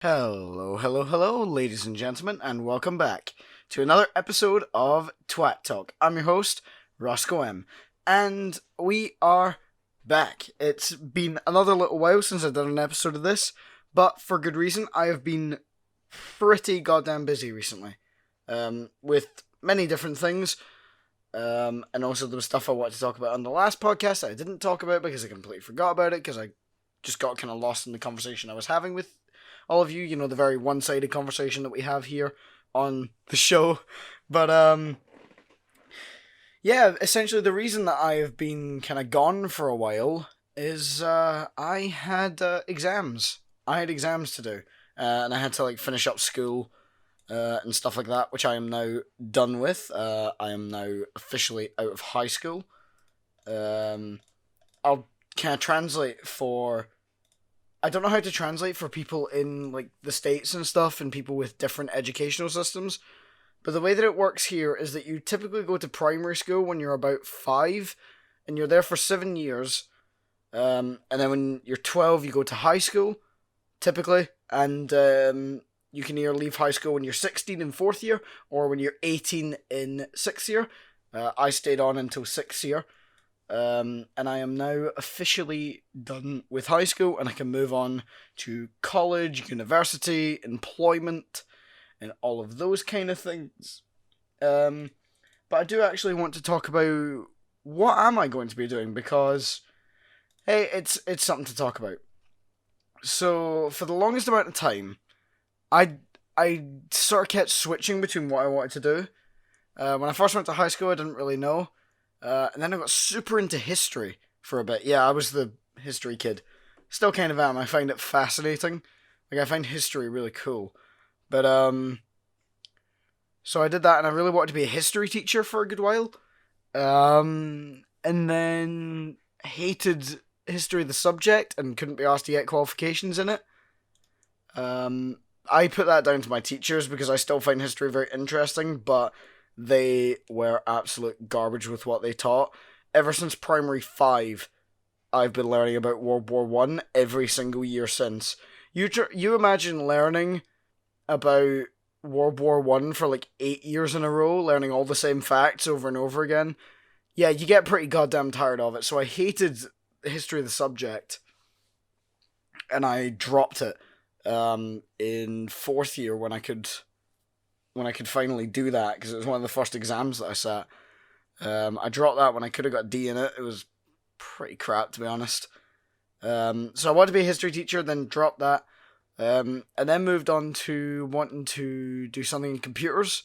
Hello, hello, hello, ladies and gentlemen, and welcome back to another episode of Twat Talk. I'm your host, Roscoe M, and we are back. It's been another little while since I've done an episode of this, but for good reason. I have been pretty goddamn busy recently, with many different things, and also there was stuff I wanted to talk about on the last podcast that I didn't talk about because I completely forgot about it because I just got kind of lost in the conversation I was having with all of you, the very one-sided conversation that we have here on the show. But, yeah, essentially the reason that I have been kind of gone for a while is I had exams. I had exams to do, and I had to, finish up school and stuff like that, which I am now done with. I am now officially out of high school. I'll kind of translate for... I don't know how to translate for people in the States and stuff and people with different educational systems. But the way that it works here is that you typically go to primary school when you're about 5 and you're there for 7 years. And then when you're 12 you go to high school, typically. And you can either leave high school when you're 16 in 4th year or when you're 18 in 6th year. I stayed on until 6th year. And I am now officially done with high school and I can move on to college, university, employment, and all of those kind of things. But I do actually want to talk about what am I going to be doing because, hey, it's something to talk about. So, for the longest amount of time, I sort of kept switching between what I wanted to do. When I first went to high school, I didn't really know. And then I got super into history for a bit. Yeah, I was the history kid. Still kind of am. I find it fascinating. I find history really cool. But, so I did that and I really wanted to be a history teacher for a good while. And then hated history the subject and couldn't be asked to get qualifications in it. I put that down to my teachers because I still find history very interesting, but they were absolute garbage with what they taught. Ever since primary 5, I've been learning about World War One every single year since. You imagine learning about World War One for 8 years in a row, learning all the same facts over and over again. Yeah, you get pretty goddamn tired of it. So I hated history of the subject, and I dropped it in 4th year when I could finally do that, because it was one of the first exams that I sat. I dropped that when I could have got a D in it. It was pretty crap, to be honest. So I wanted to be a history teacher, then dropped that, and then moved on to wanting to do something in computers,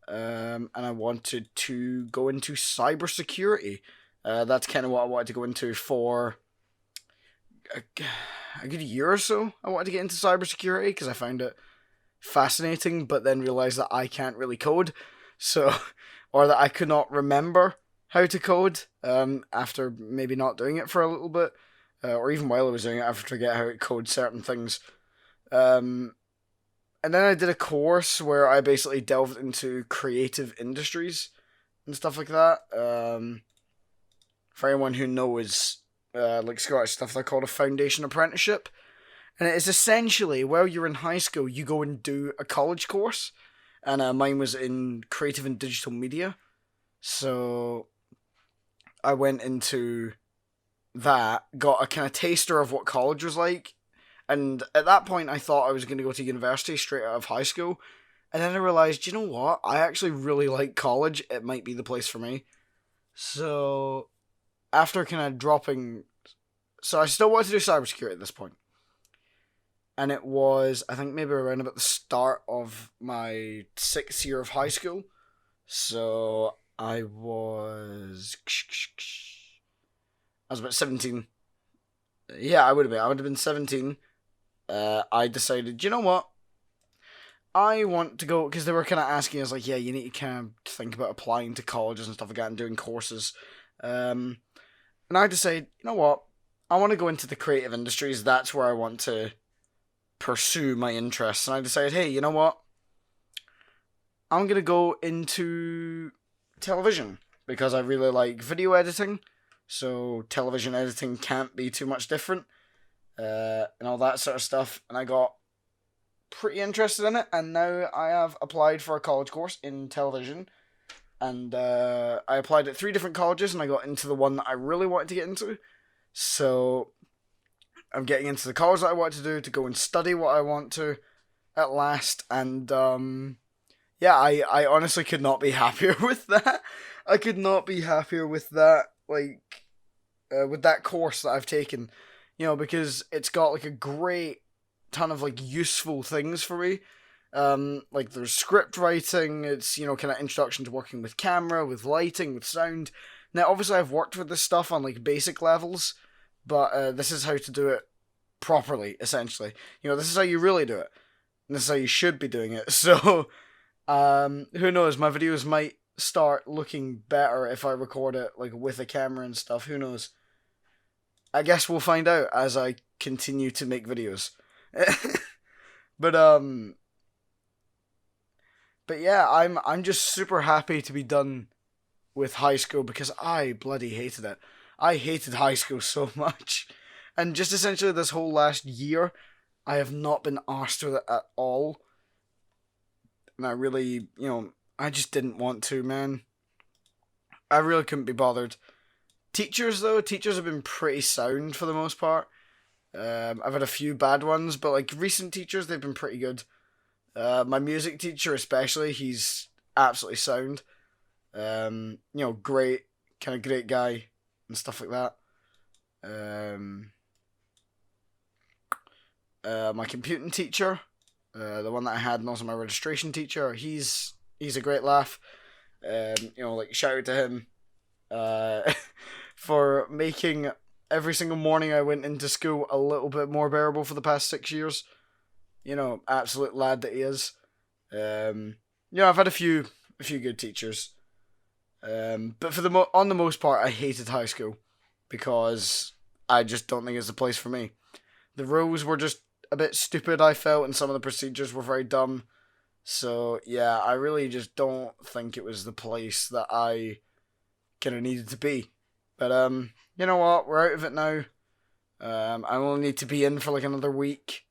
and I wanted to go into cybersecurity. That's kind of what I wanted to go into for a good year or so. I wanted to get into cybersecurity because I found it fascinating, but then realized that I can't really code, so or that I could not remember how to code after maybe not doing it for a little bit, or even while I was doing it, I forget how to code certain things. And then I did a course where I basically delved into creative industries and stuff like that. For anyone who knows, Scottish stuff, they're called a foundation apprenticeship. And it is essentially, while you're in high school, you go and do a college course. And mine was in creative and digital media. So I went into that, got a kind of taster of what college was like. And at that point, I thought I was going to go to university straight out of high school. And then I realized, you know what? I actually really like college. It might be the place for me. So after kind of dropping... So I still wanted to do cybersecurity at this point. And it was, I think, maybe around about the start of my 6th year of high school. So I was about 17. Yeah, I would have been. I would have been 17. I decided, you know what? I want to go, because they were kind of asking us, yeah, you need to kind of think about applying to colleges and stuff like that and doing courses. And I decided, you know what? I want to go into the creative industries. That's where I want to pursue my interests. And I decided, hey, you know what? I'm going to go into television because I really like video editing. So television editing can't be too much different. And all that sort of stuff. And I got pretty interested in it, and now I have applied for a college course in television. And I applied at 3 different colleges, and I got into the one that I really wanted to get into. So I'm getting into the college that I want to do, to go and study what I want to at last. And yeah, I honestly could not be happier with that. I could not be happier with that, like, with that course that I've taken. You know, because it's got, like, a great ton of, like, useful things for me. Like, there's script writing, it's, you know, kind of introduction to working with camera, with lighting, with sound. Now, obviously, I've worked with this stuff on, like, basic levels, but this is how to do it properly, essentially. You know, this is how you really do it. And this is how you should be doing it. So, who knows, my videos might start looking better if I record it, like, with a camera and stuff. Who knows? I guess we'll find out as I continue to make videos. But yeah, I'm just super happy to be done with high school, because I bloody hated it. I hated high school so much. And just essentially this whole last year, I have not been arsed with it at all. And I really, you know, I just didn't want to, man. I really couldn't be bothered. Teachers, though, teachers have been pretty sound for the most part. I've had a few bad ones, but, like, recent teachers, they've been pretty good. My music teacher especially, he's absolutely sound. You know, great guy and stuff like that. My computing teacher, the one that I had, and also my registration teacher, he's a great laugh. You know, like, shout out to him for making every single morning I went into school a little bit more bearable for the past 6 years. You know, absolute lad that he is. You know, I've had a few good teachers. But for on the most part, I hated high school, because I just don't think it's the place for me. The rules were just a bit stupid, I felt, and some of the procedures were very dumb. So yeah, I really just don't think it was the place that I kind of needed to be. But you know what? We're out of it now. I only need to be in for like another week,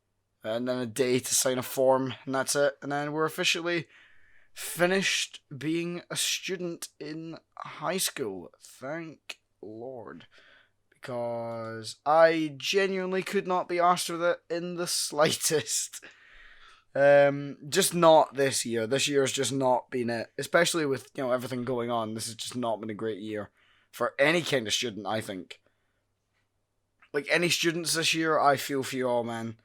and then a day to sign a form, and that's it. And then we're officially finished being a student in high school. Thank Lord. Because I genuinely could not be arsed with it in the slightest. Just not this year. This year's just not been it. Especially with, you know, everything going on. This has just not been a great year for any kind of student, I think. Like, any students this year, I feel for you all, man.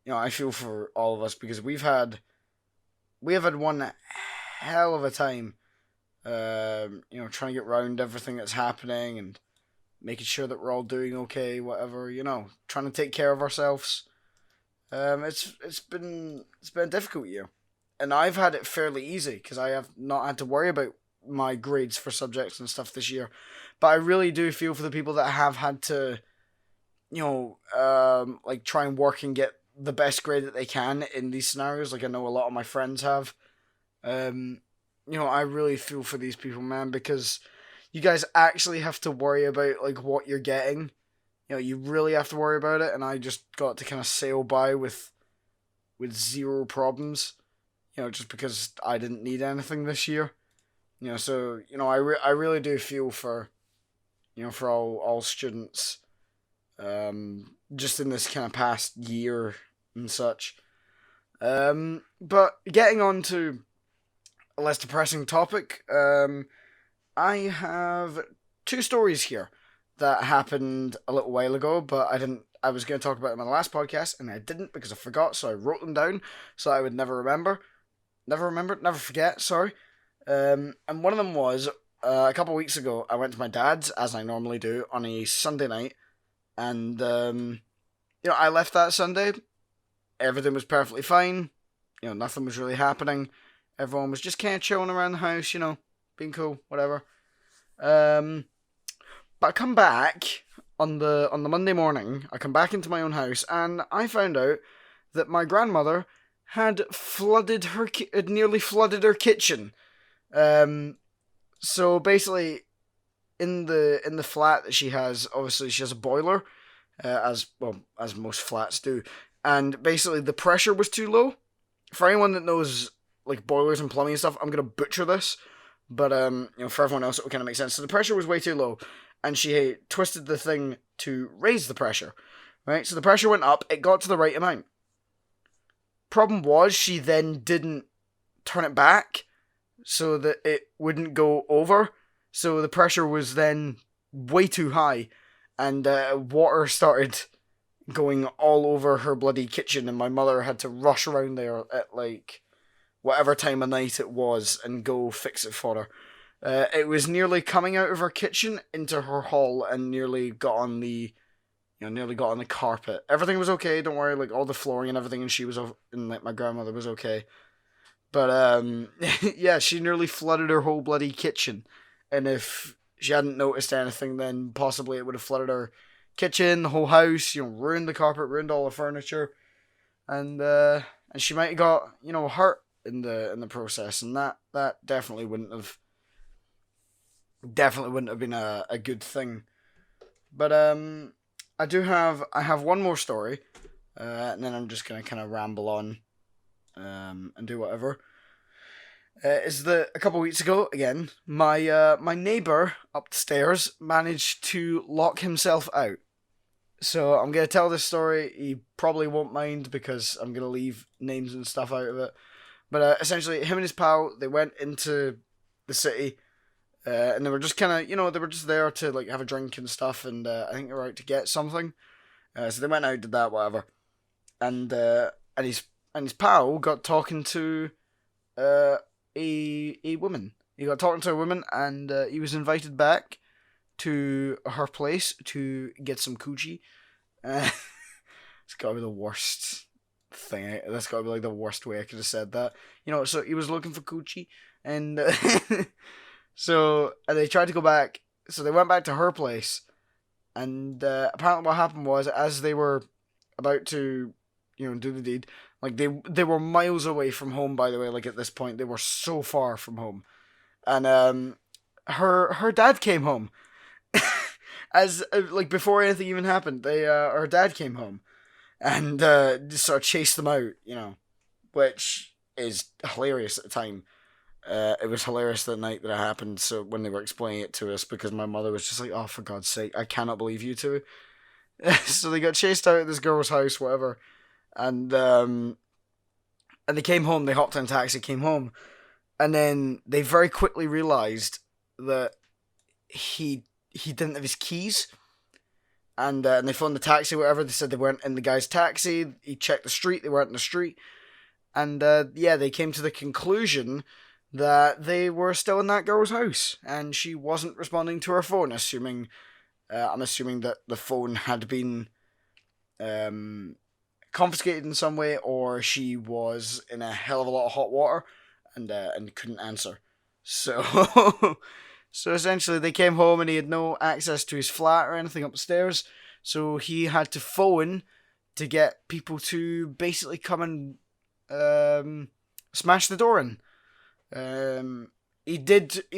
You know, I feel for all of us, because we have had one hell of a time, you know, trying to get around everything that's happening and making sure that we're all doing okay, whatever, you know, trying to take care of ourselves. It's been a difficult year, and I've had it fairly easy because I have not had to worry about my grades for subjects and stuff this year. But I really do feel for the people that have had to, you know, like, try and work and get the best grade that they can in these scenarios. Like, I know a lot of my friends have. You know, I really feel for these people, man, because you guys actually have to worry about, like, what you're getting. You know, you really have to worry about it, and I just got to kind of sail by with zero problems, you know, just because I didn't need anything this year. You know, so, you know, I really do feel for, you know, for all students, just in this kind of past year and such. But getting on to a less depressing topic, I have 2 stories here that happened a little while ago, but I was going to talk about them in the last podcast, and I didn't because I forgot, so I wrote them down so I would never forget, sorry. And one of them was, a couple of weeks ago, I went to my dad's, as I normally do, on a Sunday night, and, you know, I left that Sunday, everything was perfectly fine, you know, nothing was really happening, everyone was just kind of chilling around the house, you know, being cool, whatever. But I come back on the Monday morning, I come back into my own house, and I found out that my grandmother had nearly flooded her kitchen. So basically, in the flat that she has, obviously she has a boiler, as most flats do, and basically the pressure was too low, for anyone that knows like boilers and plumbing and stuff, I'm gonna butcher this, but for everyone else, it would kind of make sense. So the pressure was way too low, and she twisted the thing to raise the pressure. Right, so the pressure went up. It got to the right amount. Problem was, she then didn't turn it back so that it wouldn't go over. So the pressure was then way too high, and water started going all over her bloody kitchen, and my mother had to rush around there at like whatever time of night it was and go fix it for her. It was nearly coming out of her kitchen into her hall and nearly got on the carpet. Everything was okay, don't worry, like all the flooring and everything, and she was and like my grandmother was okay. But yeah, she nearly flooded her whole bloody kitchen. And if she hadn't noticed anything, then possibly it would have flooded her kitchen, the whole house, ruined the carpet, ruined all the furniture. And she might have got, hurt in the process, and that definitely wouldn't have been a good thing. But I have one more story, and then I'm just gonna kind of ramble on, and do whatever. Is that a couple of weeks ago again? My neighbor upstairs managed to lock himself out. So I'm gonna tell this story. He probably won't mind because I'm gonna leave names and stuff out of it. But essentially, him and his pal, they went into the city. And they were just kind of, they were just there to like have a drink and stuff, and I think they were out to get something. So they went out, did that, whatever, and his pal got talking to a woman. He got talking to a woman, and he was invited back to her place to get some coochie. It's gotta be the worst thing. That's gotta be like the worst way I could have said that. So he was looking for coochie, and. So they tried to go back. So they went back to her place, and apparently what happened was, as they were about to, do the deed, like they were miles away from home. By the way, like at this point, they were so far from home, and her dad came home, as like before anything even happened. Her dad came home, and just sort of chased them out, which is hilarious at the time. It was hilarious the night that it happened. So when they were explaining it to us, because my mother was just like, "Oh, for God's sake, I cannot believe you two." So they got chased out of this girl's house, whatever, and they came home. They hopped in a taxi, came home, and then they very quickly realized that he didn't have his keys, and they phoned the taxi, whatever. They said they weren't in the guy's taxi. He checked the street; they weren't in the street, and they came to the conclusion that they were still in that girl's house, and she wasn't responding to her phone, I'm assuming that the phone had been confiscated in some way, or she was in a hell of a lot of hot water and couldn't answer. So so essentially they came home and he had no access to his flat or anything upstairs, so he had to phone to get people to basically come and smash the door in. He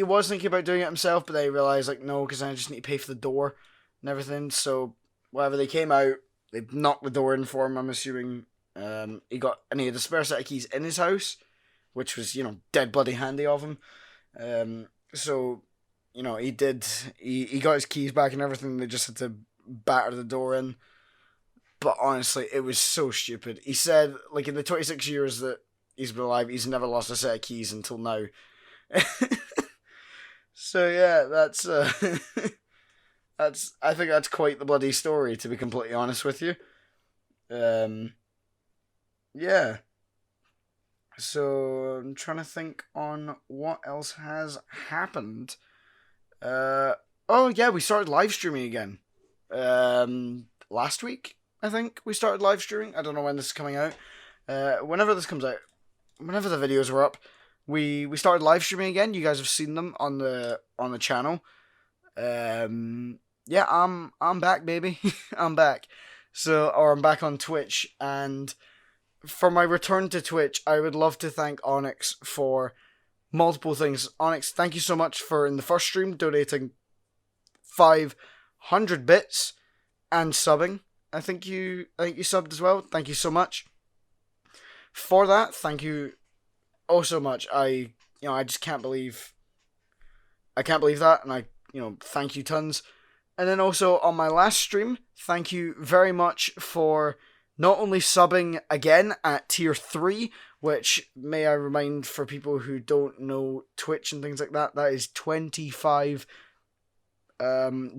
was thinking about doing it himself, but then he realised, like, no, because I just need to pay for the door and everything. So whatever, they came out, they knocked the door in for him, I'm assuming. He had a spare set of keys in his house, which was, dead bloody handy of him. So, he got his keys back and everything. They just had to batter the door in. But honestly, it was so stupid. He said, like, in the 26 years that he's been alive, he's never lost a set of keys until now. So yeah, that's I think that's quite the bloody story, to be completely honest with you. Yeah. So I'm trying to think on what else has happened. Oh yeah, we started live streaming again. Last week, I think we started live streaming. I don't know when this is coming out. Whenever this comes out, whenever the videos were up, we started live streaming again. You guys have seen them on the channel. Yeah, I'm back, baby. I'm back. I'm back on Twitch, and for my return to Twitch, I would love to thank Onyx for multiple things. Onyx, thank you so much for, in the first stream, donating 500 bits and subbing. I think you subbed as well. Thank you so much. for that, thank you oh so much. I just can't believe that, and thank you tons. And then also on my last stream, thank you very much for not only subbing again at tier 3, which may I remind for people who don't know Twitch and things like that, that is $25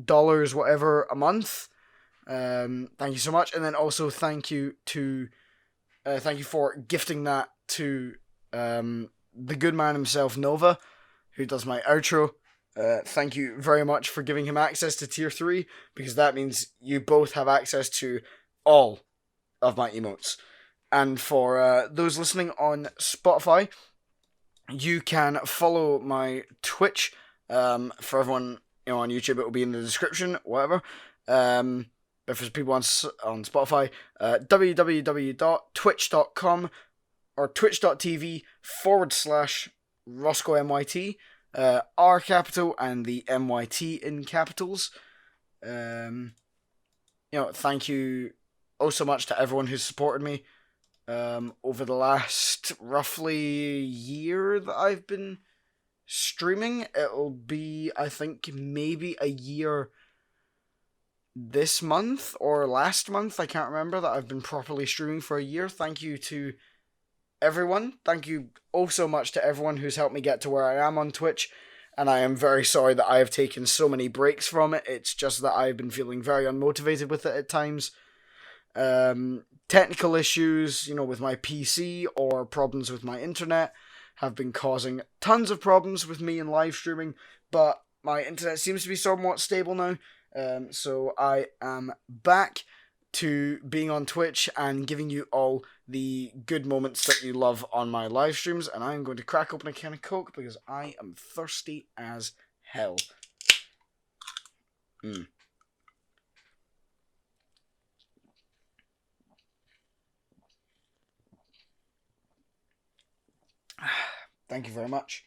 dollars whatever a month. Thank you so much. And then also thank you for gifting that to the good man himself, Nova, who does my outro. Thank you very much for giving him access to tier 3, because that means you both have access to all of my emotes. And for those listening on Spotify, you can follow my Twitch. For everyone on YouTube, it will be in the description, whatever. But for people on Spotify, www.twitch.com or twitch.tv/RoscoeMYT. R capital and the MYT in capitals. Thank you oh so much to everyone who's supported me over the last roughly year that I've been streaming. It'll be, I think, maybe a year this month or last month, I can't remember, that I've been properly streaming for a year. Thank you to everyone. Thank you oh so much to everyone who's helped me get to where I am on Twitch, and I am very sorry that I have taken so many breaks from it. It's just that I've been feeling very unmotivated with it at times. Technical issues, with my PC or problems with my internet have been causing tons of problems with me in live streaming, but my internet seems to be somewhat stable now. So I am back to being on Twitch and giving you all the good moments that you love on my live streams, and I'm going to crack open a can of Coke because I am thirsty as hell. Thank you very much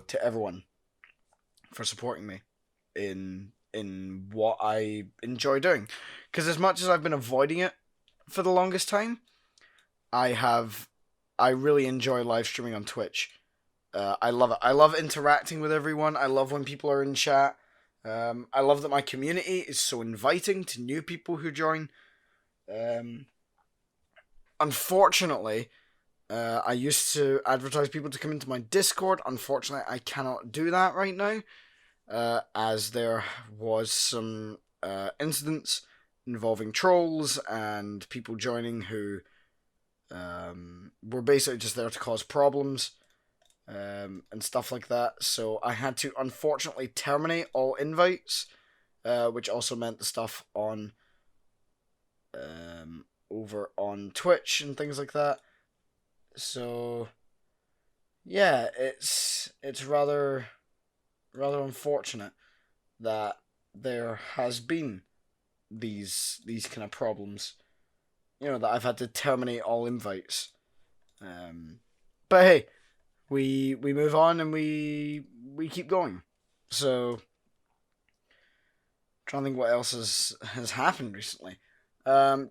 to everyone for supporting me in what I enjoy doing, because as much as I've been avoiding it for the longest time, I really enjoy live streaming on Twitch. I love it. I love interacting with everyone. I love when people are in chat. I love that my community is so inviting to new people who join. Unfortunately, I used to advertise people to come into my Discord. Unfortunately, I cannot do that right now, as there was some incidents involving trolls and people joining who were basically just there to cause problems and stuff like that. So I had to unfortunately terminate all invites, which also meant the stuff on over on Twitch and things like that. So yeah, it's rather unfortunate that there has been these kind of problems, that I've had to terminate all invites. But hey, we move on and we keep going. So, trying to think what else has happened recently.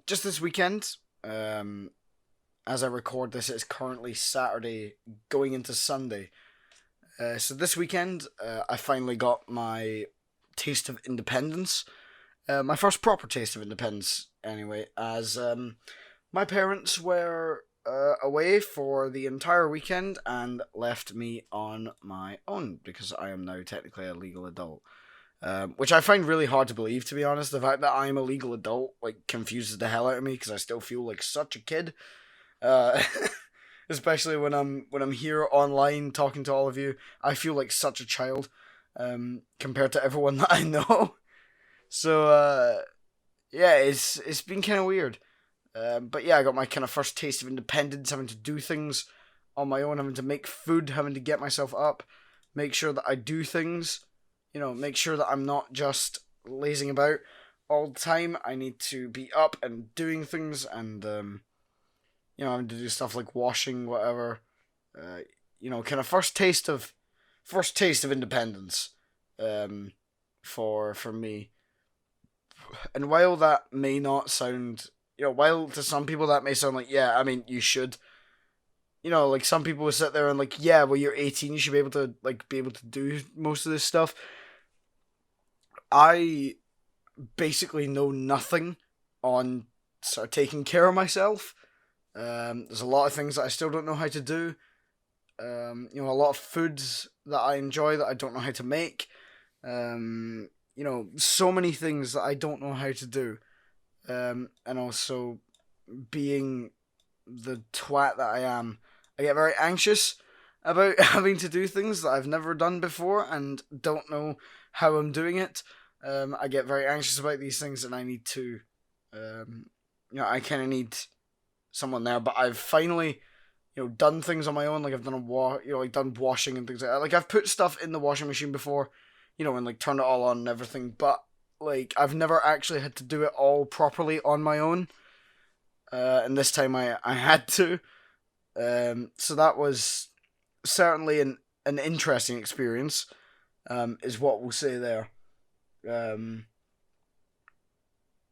Just this weekend, as I record this, it's currently Saturday going into Sunday. So this weekend, I finally got my taste of independence. My first proper taste of independence, anyway, as my parents were away for the entire weekend and left me on my own, because I am now technically a legal adult. Which I find really hard to believe, to be honest. The fact that I'm a legal adult confuses the hell out of me, because I still feel like such a kid. Especially when I'm here online talking to all of you, I feel like such a child compared to everyone that I know. So yeah, it's been kind of weird. But yeah, I got my kind of first taste of independence, having to do things on my own, having to make food, having to get myself up, make sure that I do things, make sure that I'm not just lazing about all the time. I need to be up and doing things, and having to do stuff like washing, whatever. Kind of first taste of independence, for me. And while that may not sound, while to some people that may sound like, yeah, I mean, you should you know, like some people would sit there and like, yeah, well, you're 18, you should be able to do most of this stuff. I basically know nothing on sort of taking care of myself. There's a lot of things that I still don't know how to do. You know, a lot of foods that I enjoy that I don't know how to make. You know, so many things that I don't know how to do. And also, being the twat that I am, I get very anxious about having to do things that I've never done before and don't know how I'm doing it. I get very anxious about these things, and I need to, you know, I kind of need someone there. But I've finally, you know, done things on my own. Like I've done like done washing and things like that. Like I've put stuff in the washing machine before, you know, and like turned it all on and everything. But like I've never actually had to do it all properly on my own. And this time I had to. So that was certainly an interesting experience. Is what we'll say there.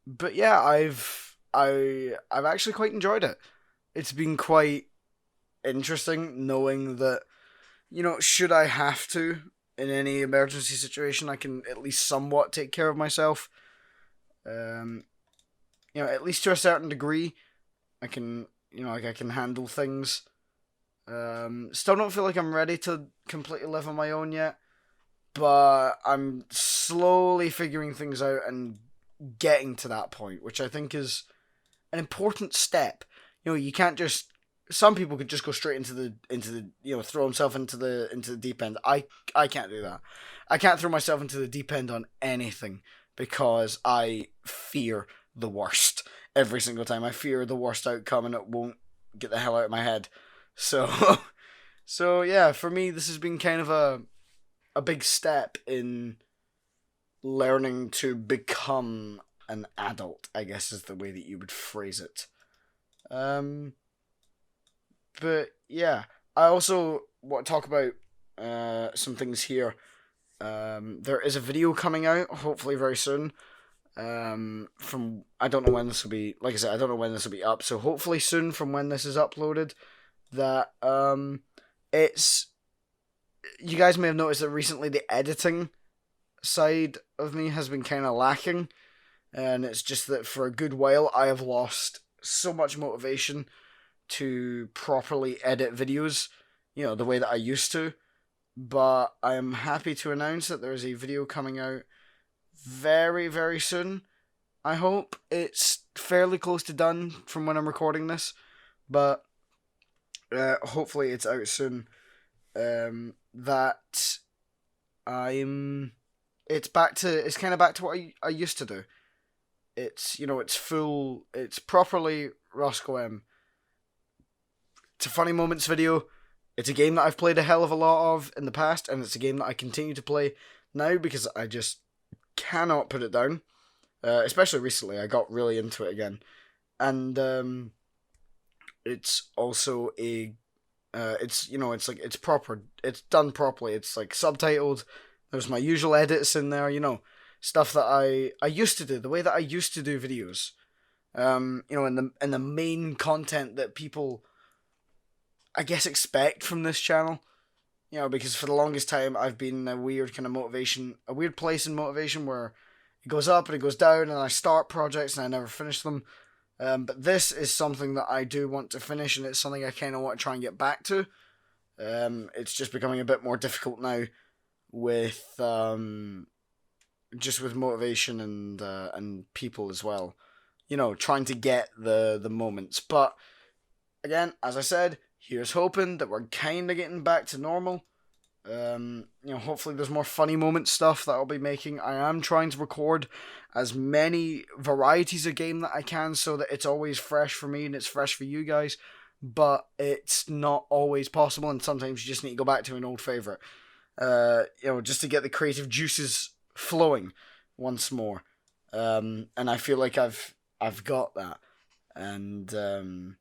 But yeah, I've actually quite enjoyed it. It's been quite interesting knowing that, you know, should I have to in any emergency situation, I can at least somewhat take care of myself. You know, at least to a certain degree, I can, you know, like I can handle things. Still don't feel like I'm ready to completely live on my own yet, but I'm slowly figuring things out and getting to that point, which I think is an important step. You know, you can't just. Some people could just go straight into the you know, throw himself into the deep end. I can't do that. I can't throw myself into the deep end on anything because I fear the worst every single time. I fear the worst outcome and it won't get the hell out of my head. So so yeah, for me this has been kind of a big step in learning to become an adult, I guess is the way that you would phrase it. But yeah, I also want to talk about some things here. There is a video coming out, hopefully very soon. From I don't know when this will be. Like I said, I don't know when this will be up. So hopefully soon, from when this is uploaded, that it's. You guys may have noticed that recently the editing side of me has been kind of lacking, and it's just that for a good while I have lost so much motivation to properly edit videos, you know, the way that I used to. But I am happy to announce that there is a video coming out very, very soon. I hope it's fairly close to done from when I'm recording this, but hopefully it's out soon. That I'm. It's kind of back to what I used to do. It's, you know, it's properly Roscoe M. It's a funny moments video. It's a game that I've played a hell of a lot of in the past, and it's a game that I continue to play now because I just cannot put it down. Especially recently, I got really into it again, and it's also it's, you know, it's like it's proper, it's done properly. It's like subtitled. There's my usual edits in there, you know, stuff that I used to do, the way that I used to do videos. You know, in the main content that people, I guess, expect from this channel. You know, because for the longest time I've been in a weird kind of motivation, a weird place in motivation where it goes up and it goes down, and I start projects and I never finish them. But this is something that I do want to finish, and it's something I kind of want to try and get back to. It's just becoming a bit more difficult now with just with motivation and people as well. You know, trying to get the moments. But again, as I said, here's hoping that we're kind of getting back to normal. You know, hopefully there's more funny moment stuff that I'll be making. I am trying to record as many varieties of game that I can so that it's always fresh for me and it's fresh for you guys. But it's not always possible, and sometimes you just need to go back to an old favourite. You know, just to get the creative juices flowing once more. And I feel like I've got that. And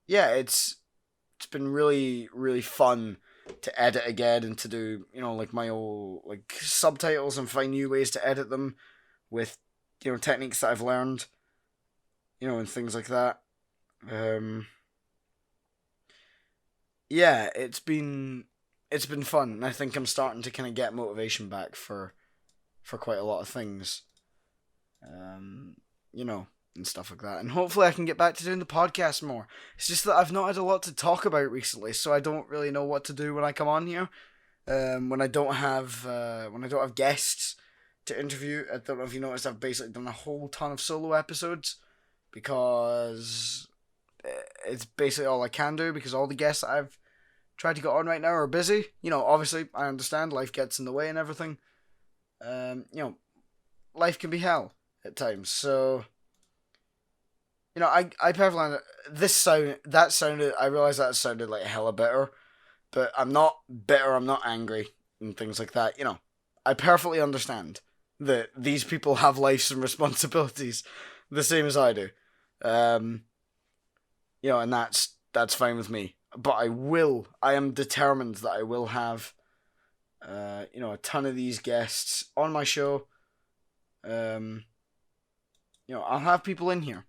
yeah, it's been really, really fun to edit again and to do, you know, like my old like subtitles and find new ways to edit them with, you know, techniques that I've learned, you know, and things like that. yeah, it's been fun, and I think I'm starting to kind of get motivation back for quite a lot of things, you know, and stuff like that. And hopefully, I can get back to doing the podcast more. It's just that I've not had a lot to talk about recently, so I don't really know what to do when I come on here. When I don't have guests to interview. I don't know if you noticed, I've basically done a whole ton of solo episodes because it's basically all I can do, because all the guests that I've tried to get on right now are busy. You know, obviously, I understand life gets in the way and everything. You know, life can be hell at times. So, you know, I perfectly I realized that sounded like hella bitter, but I'm not bitter. I'm not angry and things like that. You know, I perfectly understand that these people have lives and responsibilities the same as I do. Um, you know, and that's fine with me. But I am determined that I will have, you know, a ton of these guests on my show. You know, I'll have people in here.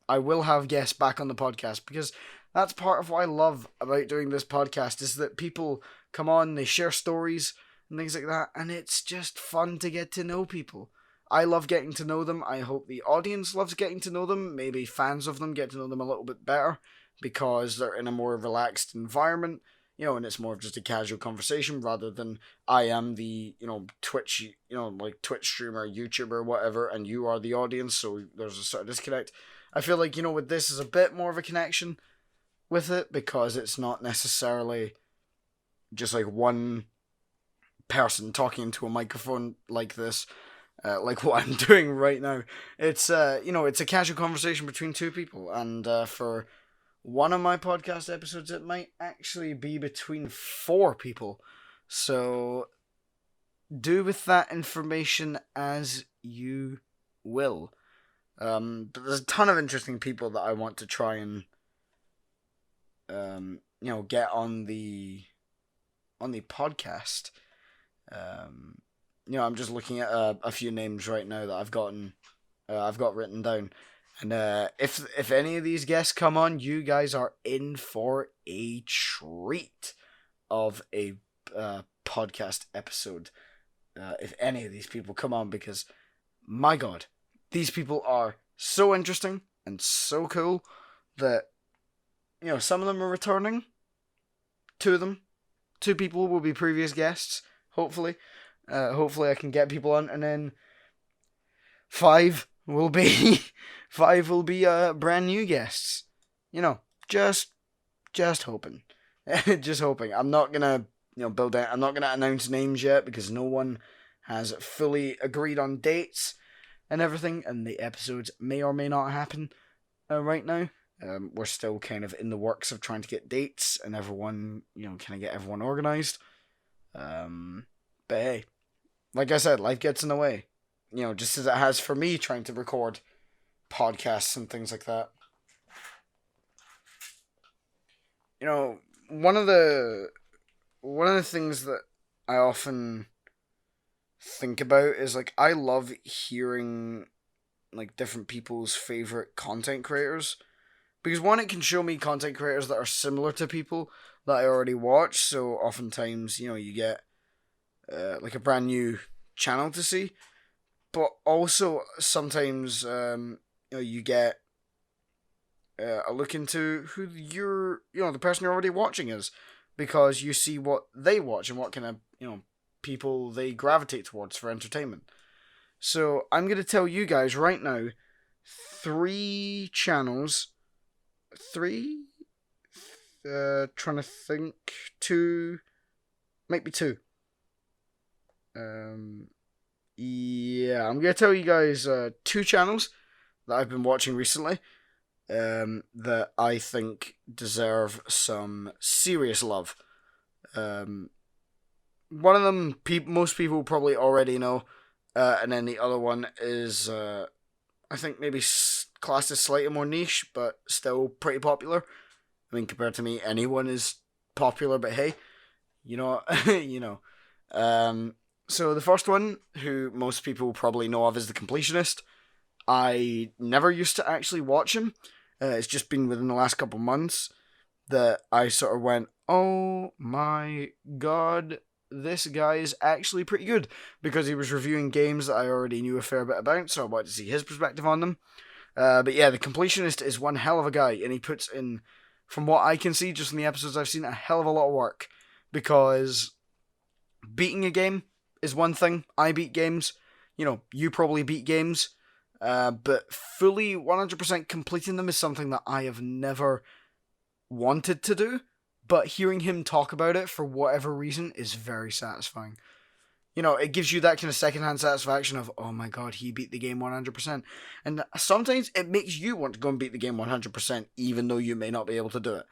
I will have guests back on the podcast, because that's part of what I love about doing this podcast, is that people come on, they share stories and things like that, and it's just fun to get to know people. I love getting to know them. I hope the audience loves getting to know them. Maybe fans of them get to know them a little bit better because they're in a more relaxed environment, you know, and it's more of just a casual conversation rather than I am the, you know, Twitch, you know, like Twitch streamer, YouTuber, whatever, and you are the audience, so there's a sort of disconnect. I feel like, you know, with this is a bit more of a connection with it, because it's not necessarily just like one person talking into a microphone like this, like what I'm doing right now. It's you know, it's a casual conversation between two people, and for one of my podcast episodes, it might actually be between 4 people. So do with that information as you will. But there's a ton of interesting people that I want to try and you know, get on the podcast. You know, I'm just looking at a few names right now that I've got written down, and if any of these guests come on, you guys are in for a treat of a podcast episode. If any of these people come on, because my God, these people are so interesting and so cool that, you know, some of them are returning. 2 of them, 2 people will be previous guests. Hopefully, hopefully I can get people on, and then 5 will be 5 will be brand new guests. You know, just hoping, just hoping. I'm not gonna, you know, build out. I'm not gonna announce names yet, because no one has fully agreed on dates and everything, and the episodes may or may not happen right now. We're still kind of in the works of trying to get dates and everyone, you know, kind of get everyone organized. But hey, like I said, life gets in the way, you know, just as it has for me trying to record podcasts and things like that. You know, one of the things that I often think about is, like, I love hearing like different people's favorite content creators, because one, it can show me content creators that are similar to people that I already watch. So oftentimes, you know, you get like a brand new channel to see, but also sometimes you know, you get a look into who you're, you know, the person you're already watching is, because you see what they watch and what kind of, you know, people they gravitate towards for entertainment. So I'm going to tell you guys right now 3 channels. 3? Trying to think. 2. Might be 2. Yeah, I'm going to tell you guys 2 channels that I've been watching recently that I think deserve some serious love. One of them, most people probably already know, and then the other one is, I think maybe classed as slightly more niche, but still pretty popular. I mean, compared to me, anyone is popular, but hey, you know, you know. So the first one, who most people probably know of, is The Completionist. I never used to actually watch him. It's just been within the last couple months that I sort of went, oh my god, this guy is actually pretty good, because he was reviewing games that I already knew a fair bit about, so I wanted to see his perspective on them. But yeah, the Completionist is one hell of a guy, and he puts in, from what I can see, just in the episodes I've seen, a hell of a lot of work, because beating a game is one thing. I beat games. You probably beat games. But fully 100% completing them is something that I have never wanted to do. But hearing him talk about it for whatever reason is very satisfying. It gives you that kind of secondhand satisfaction of, oh my god, he beat the game 100%. And sometimes it makes you want to go and beat the game 100%, even though you may not be able to do it.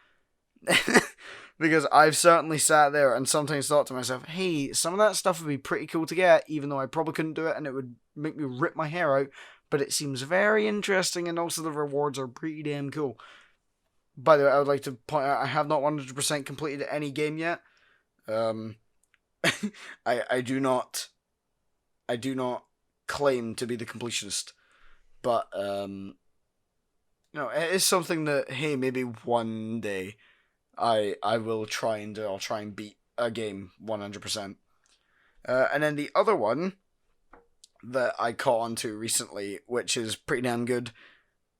Because I've certainly sat there and sometimes thought to myself, hey, some of that stuff would be pretty cool to get, even though I probably couldn't do it and it would make me rip my hair out. But it seems very interesting, and also the rewards are pretty damn cool. By the way, I would like to point out, I have not 100% completed any game yet. I do not claim to be the completionist, but it is something that, hey, maybe one day I will try and do. I'll try and beat a game 100%. And then the other one that I caught on to recently, which is pretty damn good.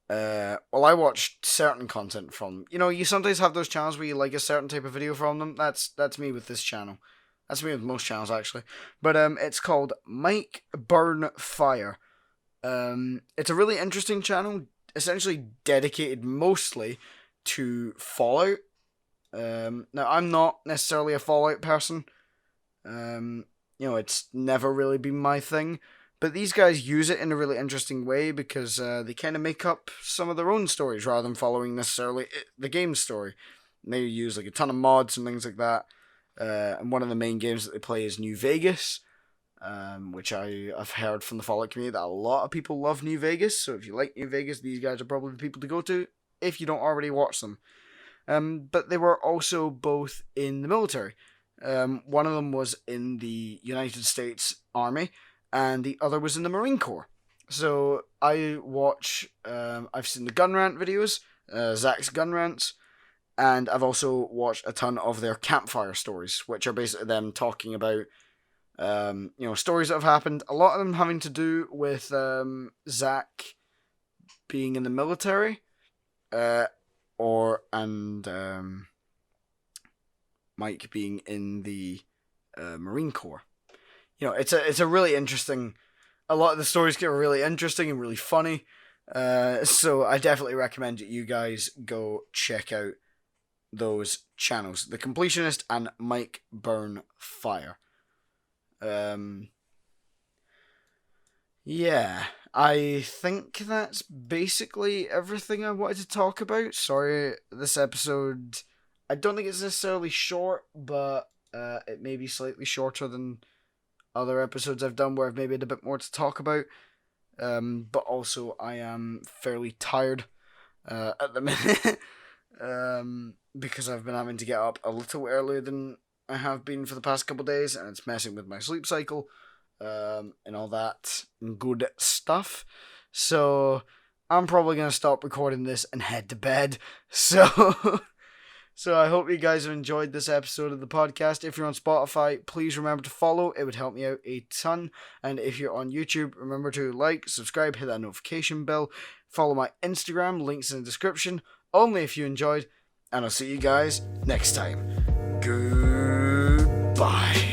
I watched certain content from, you sometimes have those channels where you like a certain type of video from them. That's me with this channel. That's me with most channels, actually. But it's called Mike Burn Fire. It's a really interesting channel, essentially dedicated mostly to Fallout. Now, I'm not necessarily a Fallout person. It's never really been my thing. But these guys use it in a really interesting way, because they kind of make up some of their own stories rather than following necessarily the game's story. And they use like a ton of mods and things like that. And one of the main games that they play is New Vegas, which I've heard from the Fallout community that a lot of people love New Vegas. So if you like New Vegas, these guys are probably the people to go to if you don't already watch them. But they were also both in the military. One of them was in the United States Army, and the other was in the Marine Corps. So I watch, I've seen the Gun Rant videos, Zach's Gun Rants, and I've also watched a ton of their campfire stories, which are basically them talking about, stories that have happened. A lot of them having to do with Zach being in the military, and Mike being in the Marine Corps. It's a really interesting. A lot of the stories get really interesting and really funny. So I definitely recommend that you guys go check out those channels, The Completionist and Mike Burn Fire. Yeah, I think that's basically everything I wanted to talk about. Sorry, this episode, I don't think it's necessarily short, but it may be slightly shorter than other episodes I've done where I've maybe had a bit more to talk about. But also I am fairly tired at the minute. Because I've been having to get up a little earlier than I have been for the past couple of days, and it's messing with my sleep cycle, and all that good stuff. So I'm probably going to stop recording this and head to bed. So I hope you guys have enjoyed this episode of the podcast. If you're on Spotify, please remember to follow. It would help me out a ton. And if you're on YouTube, remember to like, subscribe, hit that notification bell. Follow my Instagram, links in the description. Only if you enjoyed. And I'll see you guys next time. Goodbye.